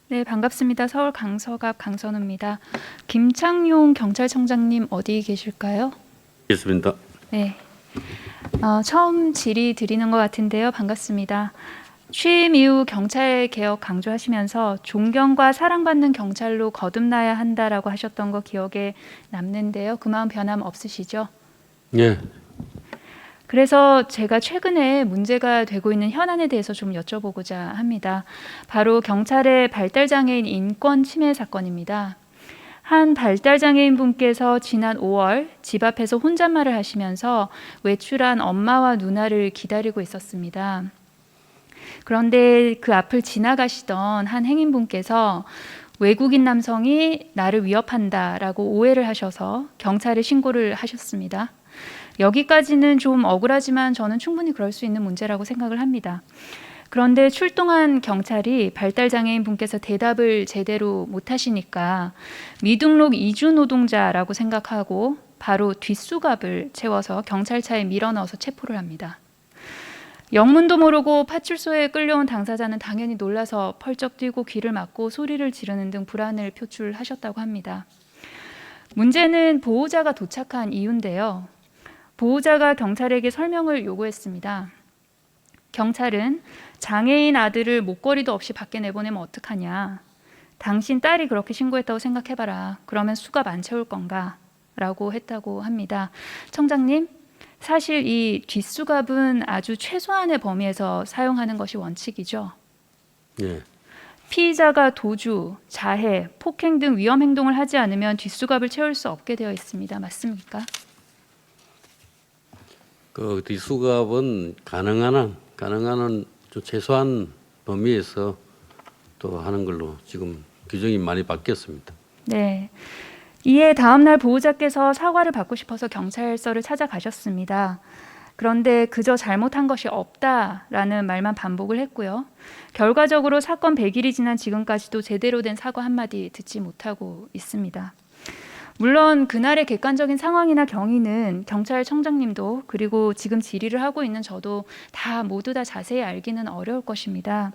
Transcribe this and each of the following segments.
네, 반갑습니다. 서울 강서갑 강선우입니다. 김창용 경찰청장님 어디 계실까요? 있습니다. 네, 처음 질의 드리는 것 같은데요. 반갑습니다. 취임 이후 경찰 개혁 강조하시면서 존경과 사랑받는 경찰로 거듭나야 한다라고 하셨던 거 기억에 남는데요. 그 마음 변함 없으시죠? 예, 그래서 제가 최근에 문제가 되고 있는 현안에 대해서 좀 여쭤보고자 합니다. 바로 경찰의 발달장애인 인권 침해 사건입니다. 한 발달장애인 분께서 지난 5월 집 앞에서 혼잣말을 하시면서 외출한 엄마와 누나를 기다리고 있었습니다. 그런데 그 앞을 지나가시던 한 행인분께서 외국인 남성이 나를 위협한다라고 오해를 하셔서 경찰에 신고를 하셨습니다. 여기까지는 좀 억울하지만 저는 충분히 그럴 수 있는 문제라고 생각을 합니다. 그런데 출동한 경찰이 발달장애인 분께서 대답을 제대로 못하시니까 미등록 이주 노동자라고 생각하고 바로 뒷수갑을 채워서 경찰차에 밀어넣어서 체포를 합니다. 영문도 모르고 파출소에 끌려온 당사자는 당연히 놀라서 펄쩍 뛰고 귀를 막고 소리를 지르는 등 불안을 표출하셨다고 합니다. 문제는 보호자가 도착한 이유인데요. 보호자가 경찰에게 설명을 요구했습니다. 경찰은 장애인 아들을 목걸이도 없이 밖에 내보내면 어떡하냐. 당신 딸이 그렇게 신고했다고 생각해봐라. 그러면 수갑 안 채울 건가? 라고 했다고 합니다. 청장님, 사실 이 뒷수갑은 아주 최소한의 범위에서 사용하는 것이 원칙이죠. 예. 피의자가 도주, 자해, 폭행 등 위험 행동을 하지 않으면 뒷수갑을 채울 수 없게 되어 있습니다. 맞습니까? 그 뒷수갑은 가능한 한 좀 최소한 범위에서 또 하는 걸로 지금 규정이 많이 바뀌었습니다. 네. 이에 다음날 보호자께서 사과를 받고 싶어서 경찰서를 찾아가셨습니다. 그런데 그저 잘못한 것이 없다라는 말만 반복을 했고요. 결과적으로 사건 100일이 지난 지금까지도 제대로 된 사과 한마디 듣지 못하고 있습니다. 물론 그날의 객관적인 상황이나 경위는 경찰청장님도 그리고 지금 질의를 하고 있는 저도 모두 다 자세히 알기는 어려울 것입니다.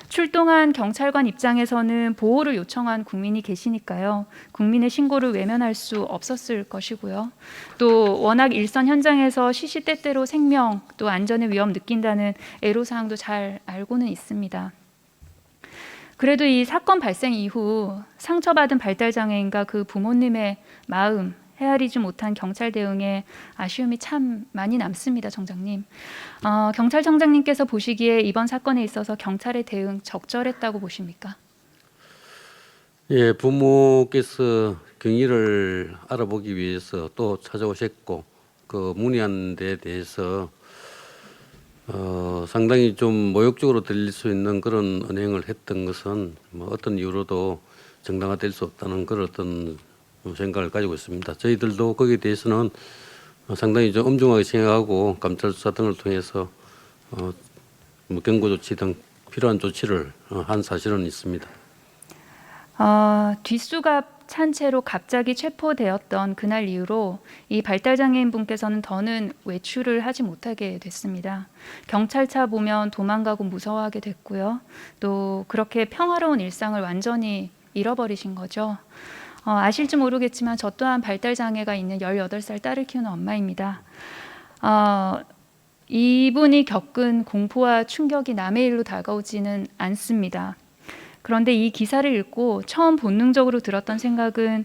출동한 경찰관 입장에서는 보호를 요청한 국민이 계시니까요. 국민의 신고를 외면할 수 없었을 것이고요. 또 워낙 일선 현장에서 시시때때로 생명 또 안전의 위험 느낀다는 애로사항도 잘 알고는 있습니다. 그래도 이 사건 발생 이후 상처받은 발달장애인과 그 부모님의 마음 헤아리지 못한 경찰 대응에 아쉬움이 참 많이 남습니다, 청장님. 경찰청장님께서 보시기에 이번 사건에 있어서 경찰의 대응 적절했다고 보십니까? 예, 부모께서 경위를 알아보기 위해서 또 찾아오셨고 그 문의한 데 대해서 상당히 좀 모욕적으로 들릴 수 있는 그런 언행을 했던 것은 뭐 어떤 이유로도 정당화될 수 없다는 그런 어떤 생각을 가지고 있습니다. 저희들도 거기에 대해서는 상당히 좀 엄중하게 생각하고 감찰 수사 등을 통해서 뭐 경고 조치 등 필요한 조치를 한 사실은 있습니다. 뒷수갑 찬 채로 갑자기 체포되었던 그날 이후로 이 발달장애인 분께서는 더는 외출을 하지 못하게 됐습니다. 경찰차 보면 도망가고 무서워하게 됐고요. 또 그렇게 평화로운 일상을 완전히 잃어버리신 거죠. 아실지 모르겠지만 저 또한 발달장애가 있는 18살 딸을 키우는 엄마입니다. 이분이 겪은 공포와 충격이 남의 일로 다가오지는 않습니다. 그런데 이 기사를 읽고 처음 본능적으로 들었던 생각은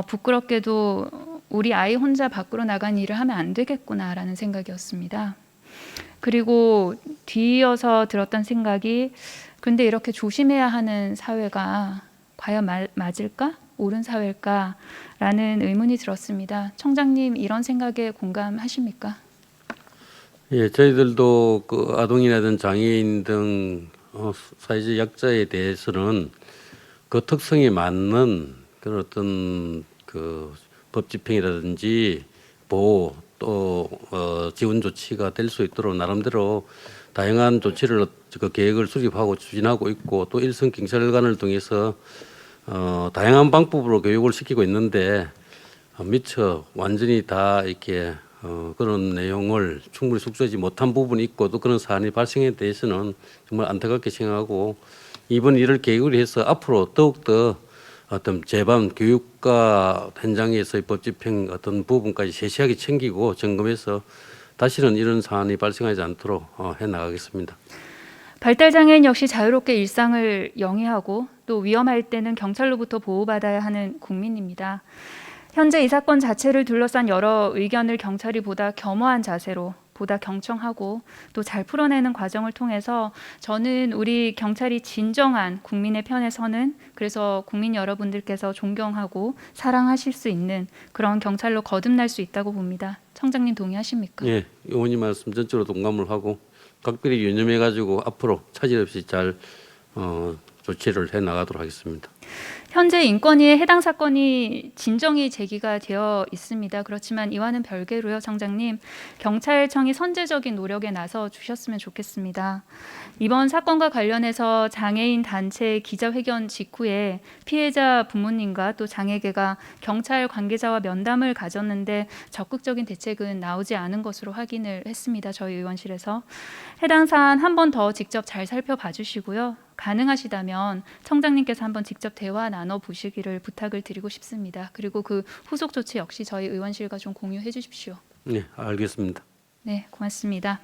부끄럽게도 우리 아이 혼자 밖으로 나간 일을 하면 안 되겠구나라는 생각이었습니다. 그리고 뒤이어서 들었던 생각이 근데 이렇게 조심해야 하는 사회가 과연 맞을까? 옳은 사회일까라는 의문이 들었습니다. 청장님 이런 생각에 공감하십니까? 예, 저희들도 그 아동이라든 장애인 등 사회적 약자에 대해서는 그 특성에 맞는 그런 어떤 그 법 집행이라든지 보호 또 지원 조치가 될 수 있도록 나름대로 다양한 조치를 그 계획을 수립하고 추진하고 있고 또 일선 경찰관을 통해서 다양한 방법으로 교육을 시키고 있는데 미처 완전히 다 이렇게 그런 내용을 충분히 숙지하지 못한 부분이 있고 또 그런 사안이 발생에 대해서는 정말 안타깝게 생각하고 이번 일을 계기로 해서 앞으로 더욱더 어떤 재반 교육과 현장에서의 법 집행 어떤 부분까지 세세하게 챙기고 점검해서 다시는 이런 사안이 발생하지 않도록 해 나가겠습니다. 발달장애인 역시 자유롭게 일상을 영위하고 또 위험할 때는 경찰로부터 보호받아야 하는 국민입니다. 현재 이 사건 자체를 둘러싼 여러 의견을 경찰이 보다 겸허한 자세로 보다 경청하고 또 잘 풀어내는 과정을 통해서 저는 우리 경찰이 진정한 국민의 편에 서는, 그래서 국민 여러분들께서 존경하고 사랑하실 수 있는 그런 경찰로 거듭날 수 있다고 봅니다. 청장님 동의하십니까? 예, 의원님 말씀 전적으로 동감을 하고 각별히 유념해 가지고 앞으로 차질 없이 잘 조치를 해 나가도록 하겠습니다. 현재 인권위에 해당 사건이 진정이 제기가 되어 있습니다. 그렇지만 이와는 별개로요, 청장님, 경찰청이 선제적인 노력에 나서 주셨으면 좋겠습니다. 이번 사건과 관련해서 장애인 단체 기자회견 직후에 피해자 부모님과 또 장애계가 경찰 관계자와 면담을 가졌는데 적극적인 대책은 나오지 않은 것으로 확인을 했습니다. 저희 의원실에서 해당 사안 한 번 더 직접 잘 살펴봐 주시고요. 가능하시다면 청장님께서 한번 직접 대화 나눠보시기를 부탁을 드리고 싶습니다. 그리고 그 후속 조치 역시 저희 의원실과 좀 공유해 주십시오. 네, 알겠습니다. 네, 고맙습니다.